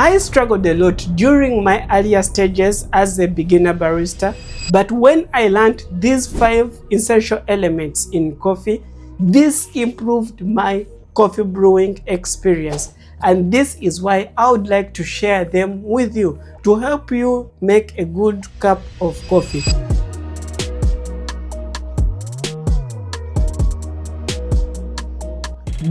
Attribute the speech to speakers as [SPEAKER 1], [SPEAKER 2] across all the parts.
[SPEAKER 1] I struggled a lot during my earlier stages as a beginner barista, but when I learned these 5 essential elements in coffee, this improved my coffee brewing experience. And this is why I would like to share them with you to help you make a good cup of coffee.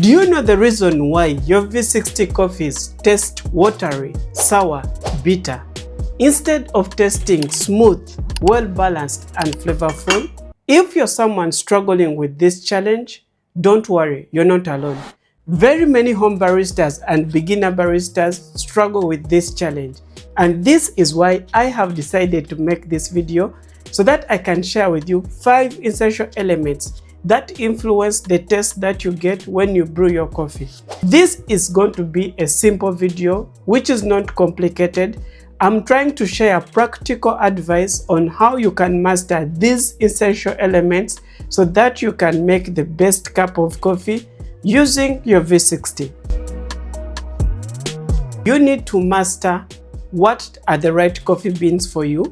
[SPEAKER 1] Do you know the reason why your V60 coffees taste watery, sour, bitter, instead of tasting smooth, well-balanced, and flavorful? If you're someone struggling with this challenge, don't worry, you're not alone. Very many home baristas and beginner baristas struggle with this challenge, and this is why I have decided to make this video so that I can share with you 5 essential elements that influence the taste that you get when you brew your coffee. This is going to be a simple video which is not complicated. I'm trying to share practical advice on how you can master these essential elements so that you can make the best cup of coffee using your V60. You need to master what are the right coffee beans for you,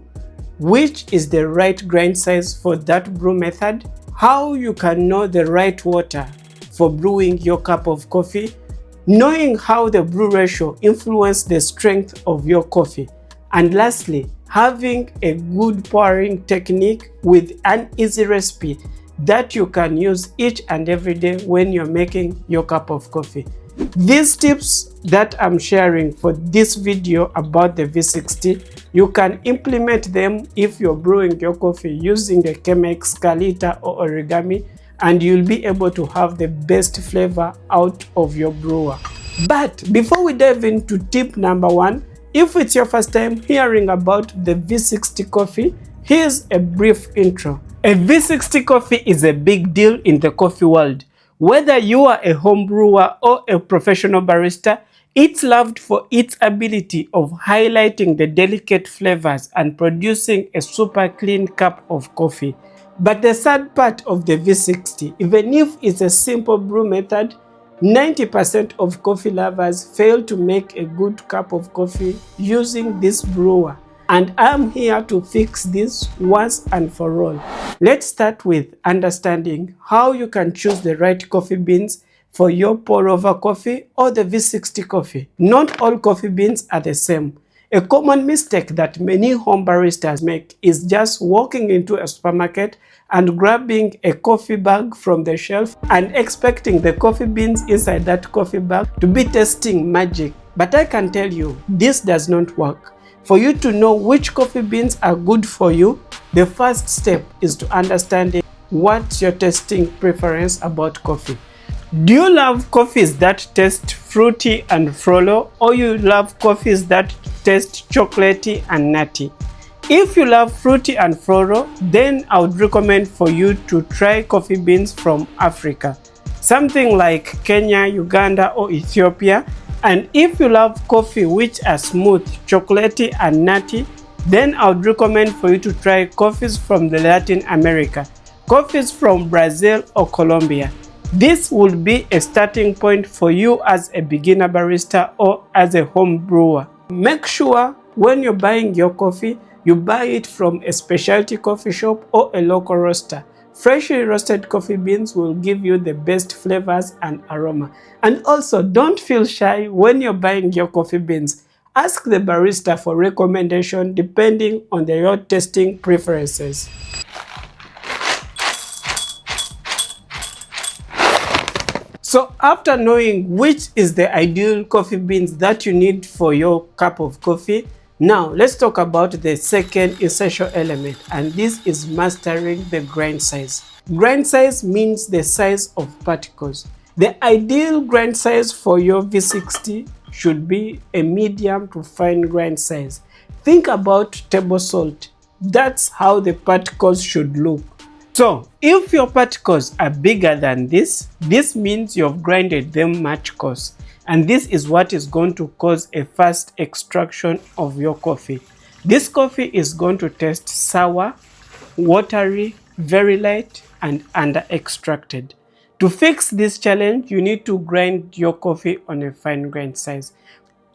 [SPEAKER 1] which is the right grind size for that brew method, how you can know the right water for brewing your cup of coffee, knowing how the brew ratio influences the strength of your coffee, and lastly, having a good pouring technique with an easy recipe that you can use each and every day when you're making your cup of coffee. These tips that I'm sharing for this video about the V60, you can implement them if you're brewing your coffee using the Chemex, Kalita, or Origami, and you'll be able to have the best flavor out of your brewer. But before we dive into tip number 1, if it's your first time hearing about the V60 coffee, here's a brief intro. A V60 coffee is a big deal in the coffee world. Whether you are a home brewer or a professional barista, it's loved for its ability of highlighting the delicate flavors and producing a super clean cup of coffee. But the sad part of the V60, even if it's a simple brew method, 90% of coffee lovers fail to make a good cup of coffee using this brewer. And I'm here to fix this once and for all. Let's start with understanding how you can choose the right coffee beans for your pour-over coffee or the V60 coffee. Not all coffee beans are the same. A common mistake that many home baristas make is just walking into a supermarket and grabbing a coffee bag from the shelf and expecting the coffee beans inside that coffee bag to be tasting magic. But I can tell you, this does not work. For you to know which coffee beans are good for you, the first step is to understanding what's your tasting preference about coffee. Do you love coffees that taste fruity and floral, or you love coffees that taste chocolatey and nutty? If you love fruity and floral, then I would recommend for you to try coffee beans from Africa, something like Kenya, Uganda, or Ethiopia. And if you love coffee which are smooth, chocolatey, and nutty, then I would recommend for you to try coffees from the Latin America, coffees from Brazil or Colombia. This would be a starting point for you as a beginner barista or as a home brewer. Make sure when you're buying your coffee, you buy it from a specialty coffee shop or a local roaster. Freshly roasted coffee beans will give you the best flavors and aroma. And also, don't feel shy when you're buying your coffee beans. Ask the barista for recommendation depending on your tasting preferences. So after knowing which is the ideal coffee beans that you need for your cup of coffee, now let's talk about the second essential element, and this is mastering the grind size. Grind size means the size of particles. The ideal grind size for your V60 should be a medium to fine grind size. Think about table salt. That's how the particles should look. So if your particles are bigger than this means you've grinded them much coarse. And this is what is going to cause a fast extraction of your coffee. This coffee is going to taste sour, watery, very light, and under-extracted. To fix this challenge, you need to grind your coffee on a fine grind size.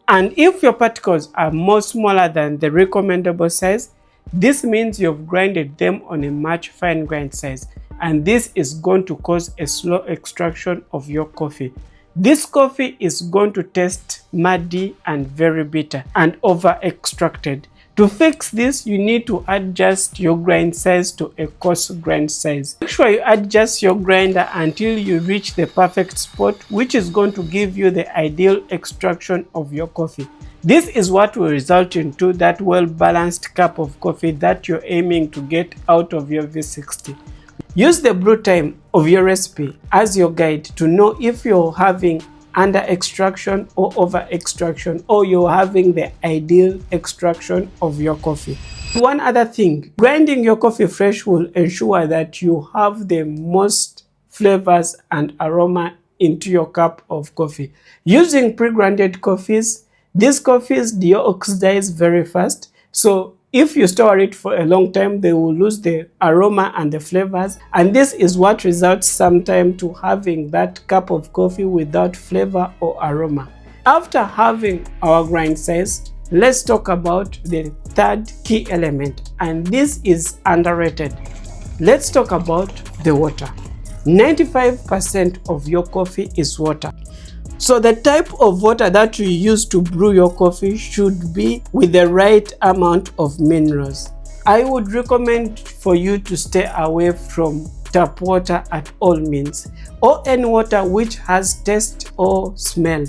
[SPEAKER 1] And if your particles are more smaller than the recommendable size, this means you've grinded them on a much fine grind size, and this is going to cause a slow extraction of your coffee. This coffee is going to taste muddy and very bitter and over extracted. To fix this, you need to adjust your grind size to a coarse grind size. Make sure you adjust your grinder until you reach the perfect spot, which is going to give you the ideal extraction of your coffee. This is what will result into that well-balanced cup of coffee that you're aiming to get out of your V60. Use the brew time of your recipe as your guide to know if you're having under extraction or over extraction, or you're having the ideal extraction of your coffee. One other thing, grinding your coffee fresh will ensure that you have the most flavors and aroma into your cup of coffee. Using pre-grinded coffees, these coffees deoxidize very fast, so if you store it for a long time, they will lose the aroma and the flavors, and this is what results sometimes to having that cup of coffee without flavor or aroma. After having our grind size, let's talk about the third key element, and this is underrated. Let's talk about the water. 95% of your coffee is water. So the type of water that you use to brew your coffee should be with the right amount of minerals. I would recommend for you to stay away from tap water at all means, or any water which has taste or smell.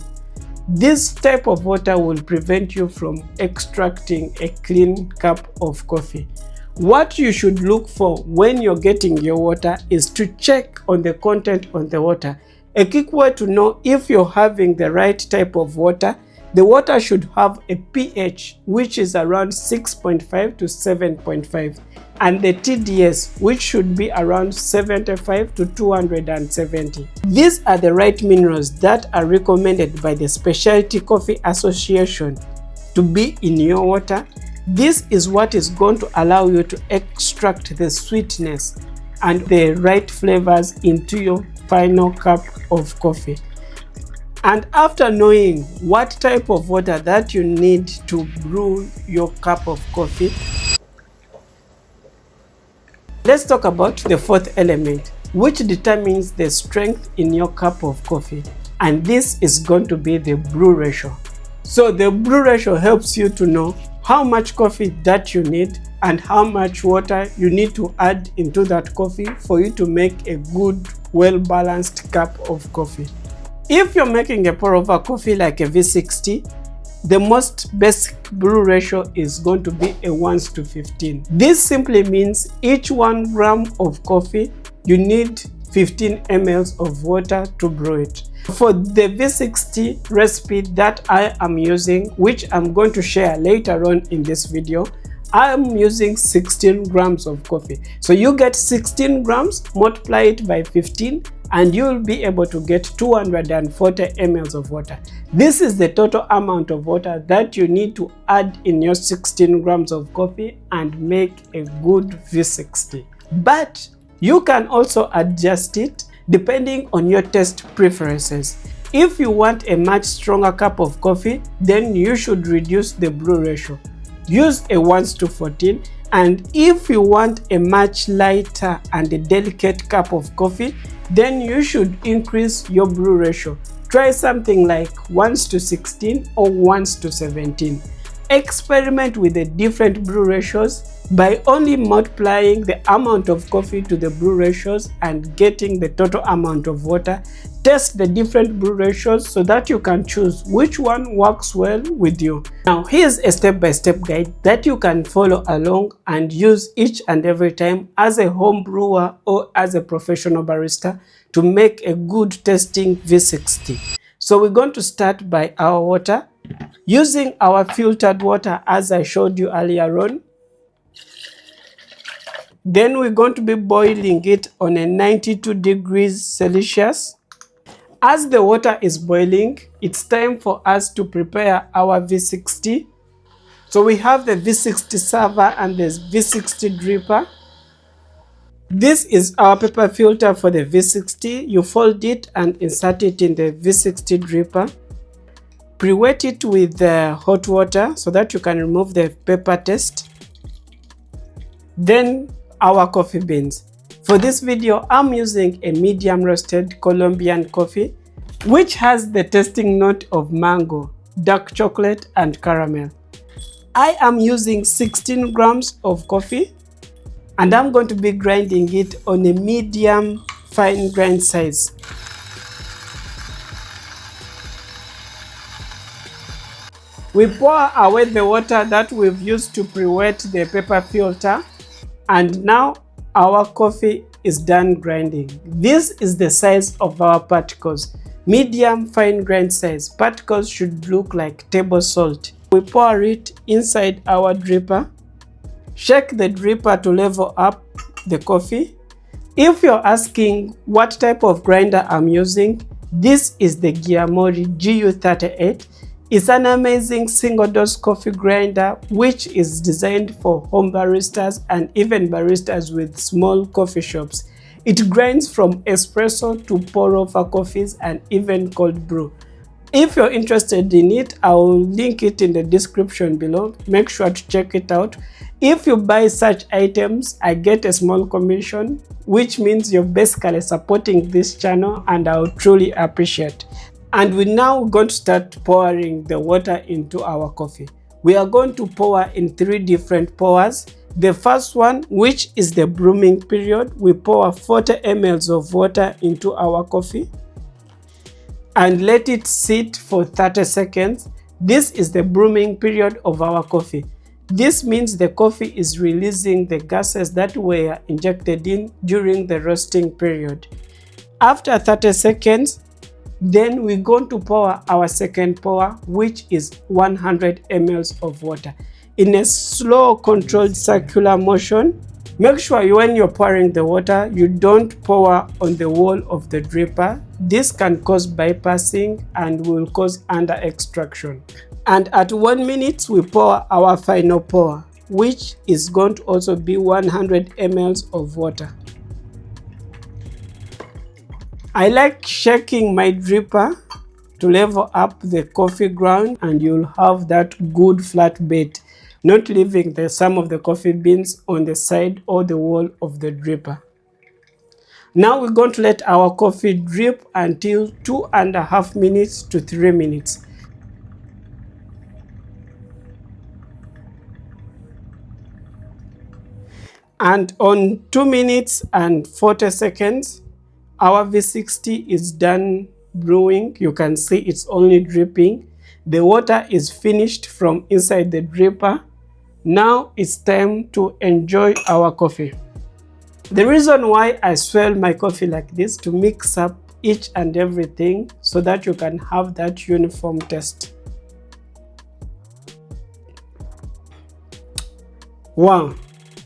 [SPEAKER 1] This type of water will prevent you from extracting a clean cup of coffee. What you should look for when you're getting your water is to check on the content on the water. A quick way to know if you're having the right type of water, the water should have a pH which is around 6.5 to 7.5, and the TDS which should be around 75 to 270. These are the right minerals that are recommended by the Specialty Coffee Association to be in your water. This is what is going to allow you to extract the sweetness and the right flavors into your final cup of coffee. And after knowing what type of water that you need to brew your cup of coffee, let's talk about the fourth element, which determines the strength in your cup of coffee, and this is going to be the brew ratio. So the brew ratio helps you to know how much coffee that you need and how much water you need to add into that coffee for you to make a good, well-balanced cup of coffee. If you're making a pour-over coffee like a V60, the most basic brew ratio is going to be a 1:15. This simply means each 1 gram of coffee, you need 15 ml of water to brew it. For the V60 recipe that I am using, which I'm going to share later on in this video, I'm using 16 grams of coffee. So you get 16 grams, multiply it by 15, and you'll be able to get 240 ml of water. This is the total amount of water that you need to add in your 16 grams of coffee and make a good V60. But you can also adjust it depending on your taste preferences. If you want a much stronger cup of coffee, then you should reduce the brew ratio. Use a 1:14, and if you want a much lighter and a delicate cup of coffee, then you should increase your brew ratio. Try something like 1:16 or 1:17. Experiment with the different brew ratios by only multiplying the amount of coffee to the brew ratios and getting the total amount of water. Test the different brew ratios so that you can choose which one works well with you. Now here's a step-by-step guide that you can follow along and use each and every time as a home brewer or as a professional barista to make a good tasting V60. So we're going to start by our water. Using our filtered water as I showed you earlier on. Then we're going to be boiling it on a 92 degrees Celsius. As the water is boiling, it's time for us to prepare our V60. So we have the V60 server and the V60 dripper. This is our paper filter for the V60. You fold it and insert it in the V60 dripper. Pre-wet it with hot water so that you can remove the pepper taste. Then our coffee beans. For this video, I'm using a medium roasted Colombian coffee, which has the tasting note of mango, dark chocolate, and caramel. I am using 16 grams of coffee, and I'm going to be grinding it on a medium fine grind size. We pour away the water that we've used to pre-wet the pepper filter, and now our coffee is done grinding. This is the size of our particles. Medium fine grind size. Particles should look like table salt. We pour it inside our dripper. Shake the dripper to level up the coffee. If you're asking what type of grinder I'm using, this is the Giamori GU38. It's an amazing single-dose coffee grinder which is designed for home baristas and even baristas with small coffee shops. It grinds from espresso to pour-over coffees and even cold brew. If you're interested in it, I'll link it in the description below. Make sure to check it out. If you buy such items, I get a small commission, which means you're basically supporting this channel, and I'll truly appreciate. And we're now going to start pouring the water into our coffee. We are going to pour in 3 different pours. The first one, which is the brewing period, we pour 40 ml of water into our coffee and let it sit for 30 seconds. This is the brewing period of our coffee. This means the coffee is releasing the gases that were injected in during the roasting period. After 30 seconds, then we're going to pour our second pour, which is 100 ml of water in a slow controlled circular motion. Make sure when you're pouring the water, you don't pour on the wall of the dripper. This can cause bypassing and will cause under extraction. And at 1 minute, we pour our final pour, which is going to also be 100 ml of water. I like shaking my dripper to level up the coffee ground, and you'll have that good flat bed, not leaving some of the coffee beans on the side or the wall of the dripper. Now we're going to let our coffee drip until 2.5 minutes to 3 minutes. And on 2 minutes and 40 seconds, our V60 is done brewing. You can see it's only dripping. The water is finished from inside the dripper. Now it's time to enjoy our coffee. The reason why I swirl my coffee like this, to mix up each and everything so that you can have that uniform taste. Wow,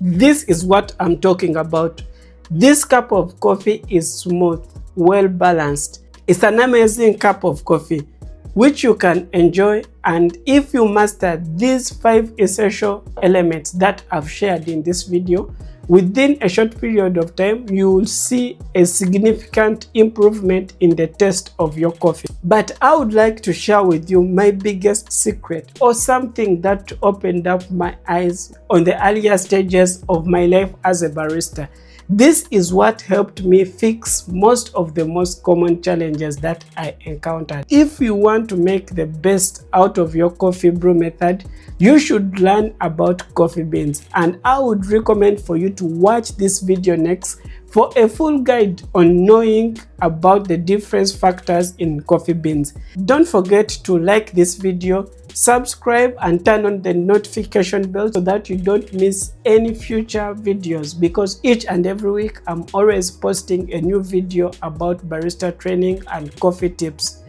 [SPEAKER 1] this is what I'm talking about. This cup of coffee is smooth, well balanced. It's an amazing cup of coffee which you can enjoy, and if you master these 5 essential elements that I've shared in this video, within a short period of time, you will see a significant improvement in the taste of your coffee. But I would like to share with you my biggest secret, or something that opened up my eyes on the earlier stages of my life as a barista. This is what helped me fix most of the most common challenges that I encountered. If you want to make the best out of your coffee brew method, you should learn about coffee beans, and I would recommend for you to watch this video next for a full guide on knowing about the different factors in coffee beans. Don't forget to like this video, subscribe, and turn on the notification bell so that you don't miss any future videos, because each and every week I'm always posting a new video about barista training and coffee tips.